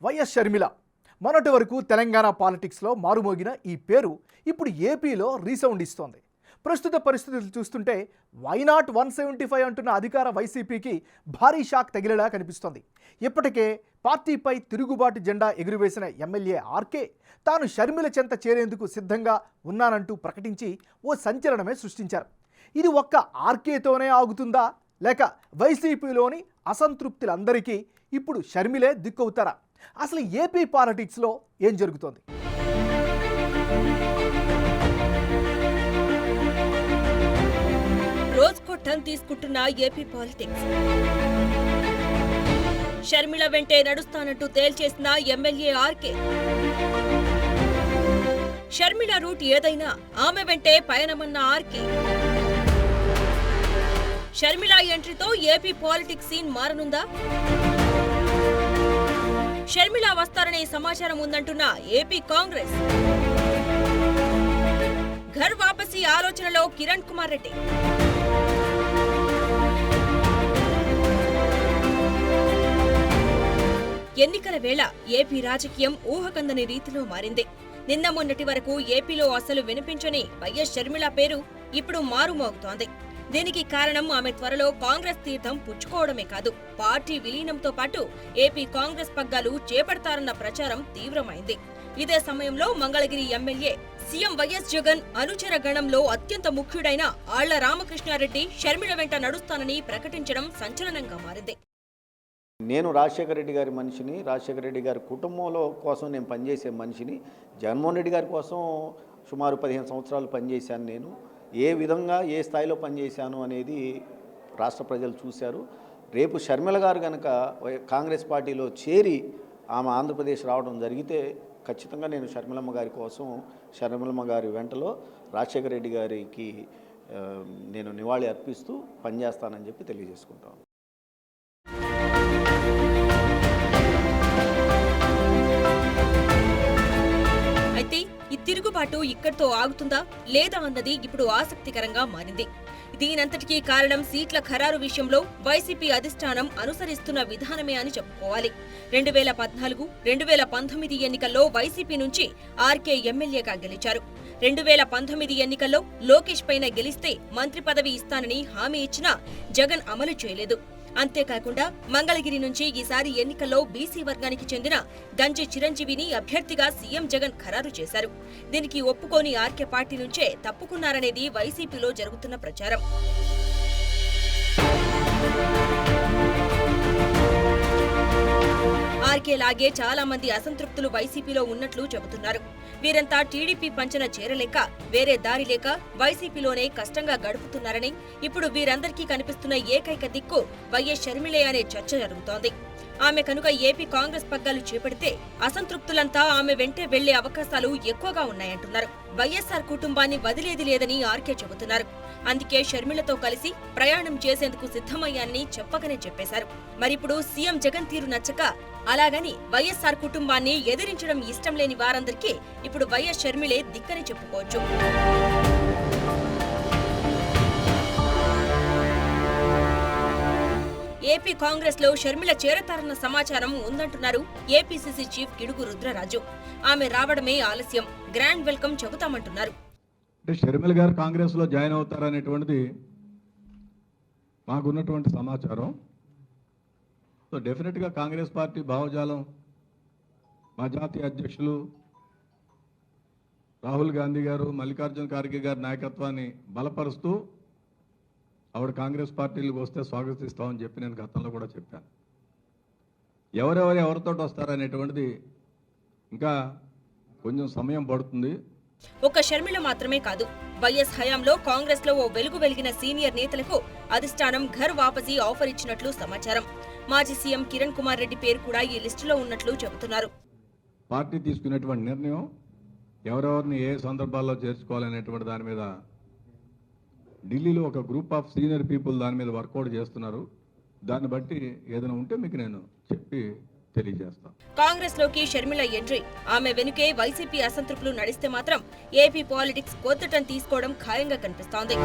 YS Sharmila మొన్నటి వరకు తెలంగాణ పాలిటిక్స్లో మారుమోగిన ఈ పేరు ఇప్పుడు ఏపీలో రీసౌండ్ ఇస్తోంది. ప్రస్తుత పరిస్థితులు చూస్తుంటే వైనాట్ 175 అంటున్న అధికార వైసీపీకి భారీ షాక్ తగిలేలా కనిపిస్తోంది. ఇప్పటికే పార్టీపై తిరుగుబాటు జెండా ఎగురవేసిన ఎమ్మెల్యే ఆర్కే తాను షర్మిల చెంత చేరేందుకు సిద్ధంగా ఉన్నానంటూ ప్రకటించి ఓ సంచలనమే సృష్టించారు. ఇది ఒక్క ఆర్కేతోనే ఆగుతుందా, లేక వైసీపీలోని అసంతృప్తులందరికీ ఇప్పుడు షర్మిలే దిక్కవుతారా? అసలు ఏపీ పాలిటిక్స్లో ఏం జరుగుతోంది? రోజుకో టర్న్ తీసుకుంటున్న ఏపీ పాలిటిక్స్. షర్మిల వెంటే నడుస్తానంటూ తేల్చేసిన ఎమ్మెల్యే ఆర్కే. షర్మిల రూట్ ఏదైనా ఆమె వెంటే పయనమన్న ఆర్కే. షర్మిల ఎంట్రీతో ఏపీ పాలిటిక్స్ సీన్ మారనుందా? షర్మిల వస్తారనే సమాచారం ఉందంటున్న ఏపీ కాంగ్రెస్. ఘర్ వాపసీ ఆలోచనలో కిరణ్ కుమార్ రెడ్డి. ఎన్నికల వేళ ఏపీ రాజకీయం ఊహకందని రీతిలో మారింది. నిన్న మొన్నటి వరకు ఏపీలో అసలు వినిపించని వైఎస్ షర్మిల పేరు ఇప్పుడు మారుమోగుతోంది. దీనికి కారణం ఆమె త్వరలో కాంగ్రెస్ తీర్థం పుచ్చుకోవడమే కాదు, పార్టీ విలీనంతో పాటు ఏపీ కాంగ్రెస్ పగ్గాలు చేపడతారన్న ప్రచారం తీవ్రమైంది. ఇదే సమయంలో Mangalagiri MLA CM YS Jagan అనుచర గణంలో అత్యంత ముఖ్యుడైన ఆళ్ల రామకృష్ణారెడ్డి షర్మిల వెంట నడుస్తానని ప్రకటించడం సంచలనంగా మారింది. నేను రాజశేఖర రెడ్డి గారి మనిషిని, రాజశేఖర రెడ్డి గారి కుటుంబంలో కోసం నేను పనిచేసే మనిషిని. జగన్మోహన్ రెడ్డి గారి కోసం సుమారు 15 సంవత్సరాలు పనిచేశాను. నేను ఏ విధంగా ఏ స్థాయిలో పనిచేశాను అనేది రాష్ట్ర ప్రజలు చూశారు. రేపు షర్మిల గారు కనుక కాంగ్రెస్ పార్టీలో చేరి ఆమె ఆంధ్రప్రదేశ్ రావడం జరిగితే ఖచ్చితంగా నేను షర్మిలమ్మ గారి కోసం, షర్మిలమ్మ గారి వెంటలో రాజశేఖర రెడ్డి గారికి నేను నివాళి అర్పిస్తూ పనిచేస్తానని చెప్పి తెలియజేసుకుంటాను. అయితే ఈ తిరుగుబాటు ఇక్కడితో ఆగుతుందా లేదా అన్నది ఇప్పుడు ఆసక్తికరంగా మారింది. దీనంతటికీ కారణం సీట్ల ఖరారు విషయంలో వైసీపీ అధిష్టానం అనుసరిస్తున్న విధానమే అని చెప్పుకోవాలి. 2014, 2019 ఎన్నికల్లో వైసీపీ నుంచి ఆర్కే ఎమ్మెల్యేగా గెలిచారు. 2019 ఎన్నికల్లో లోకేష్ పైన గెలిస్తే మంత్రి పదవి ఇస్తానని హామీ ఇచ్చినా జగన్ అమలు చేయలేదు. అంతేకాకుండా మంగళగిరి నుంచి ఈసారి ఎన్నికల్లో బీసీ వర్గానికి చెందిన గంజి చిరంజీవిని అభ్యర్థిగా సీఎం జగన్ ఖరారు చేశారు. దీనికి ఒప్పుకోని ఆర్కే పార్టీ నుంచే తప్పుకున్నారనేది వైసీపీలో జరుగుతున్న ప్రచారం. ఆర్కే లాగే చాలా మంది అసంతృప్తులు వైసీపీలో ఉన్నట్లు చెబుతున్నారు. వీరంతా టీడీపీ పంచన చేరలేక, వేరే దారి లేక వైసీపీలోనే కష్టంగా గడుపుతున్నారని, ఇప్పుడు వీరందరికీ కనిపిస్తున్న ఏకైక దిక్కు వైఎస్ షర్మిలే అనే చర్చ జరుగుతోంది. ఆమె కనుక ఏపీ కాంగ్రెస్ పగ్గాలు చేపడితే అసంతృప్తులంతా ఆమె వెంటే వెళ్లే అవకాశాలు ఎక్కువగా ఉన్నాయంటున్నారు. వైఎస్ఆర్ కుటుంబాన్ని వదిలేది లేదని ఆర్కే చెబుతున్నారు. అందుకే షర్మిలతో కలిసి ప్రయాణం చేసేందుకు సిద్ధమయ్యానని చెప్పకనే చెప్పేశారు. మరిప్పుడు సీఎం జగన్ తీరు నచ్చక, అలాగని వైఎస్ఆర్ కుటుంబాన్ని ఎదిరించడం ఇష్టం లేని వారందరికీ ఇప్పుడు వైఎస్ షర్మిలే దిక్కని చెప్పుకోవచ్చు. ఏపీ కాంగ్రెస్ లో షర్మిల చేరతారన్న సమాచారం ఉందంటున్నారు ఏపీసీసీ చీఫ్ గిడుగు రుద్రరాజు. ఆమె రావడమే ఆలస్యం, గ్రాండ్ వెల్కమ్ చెబుతామంటున్నారు. షర్మిల గారు కాంగ్రెస్ లో జాయిన్ అవుతారనేటువంటిది మాకున్నటువంటి సమాచారం. సో డెఫినెట్గా కాంగ్రెస్ పార్టీ భావజాలం మా జాతీయ అధ్యక్షులు రాహుల్ గాంధీ గారు, మల్లికార్జున ఖార్గే గారి నాయకత్వాన్ని బలపరుస్తూ ఆవిడ కాంగ్రెస్ పార్టీలకు వస్తే స్వాగతిస్తామని చెప్పి నేను గతంలో కూడా చెప్పాను. ఎవరితో వస్తారనేటువంటిది ఇంకా కొంచెం సమయం పడుతుంది. ఒక్క షర్మిల మాత్రమే కాదు, వైఎస్ హయాంలో కాంగ్రెస్ లో ఓ వెలుగు వెలిగిన సీనియర్ నేతలకు అధిష్టానం ఘర్ వాపసీ ఆఫర్ ఇచ్చినట్లు సమాచారం. మాజీ సీఎం కిరణ్ కుమార్ రెడ్డి పేరు కూడా ఈ లిస్టులో ఉన్నట్లు చెబుతున్నారు. పార్టీ తీసుకునేటువంటి నిర్ణయం ఎవరెవరిని ఏ సందర్భాల్లో చేర్చుకోవాలనేటువంటి దాని మీద ఢిల్లీలో ఒక గ్రూప్ ఆఫ్ సీనియర్ పీపుల్ దాని మీద వర్కౌట్ చేస్తున్నారు. దాన్ని బట్టి ఏదైనా ఉంటే మీకు నేను చెప్పి తెలియజేస్తాను. కాంగ్రెస్ లోకి షర్మిల ఎంట్రీ, ఆమె వెనుకే వైసీపీ అసంతృప్తులు నడిస్తే మాత్రం ఏపీ పాలిటిక్స్ కొత్త టర్న్ తీసుకోవడం ఖాయంగా కనిపిస్తోంది.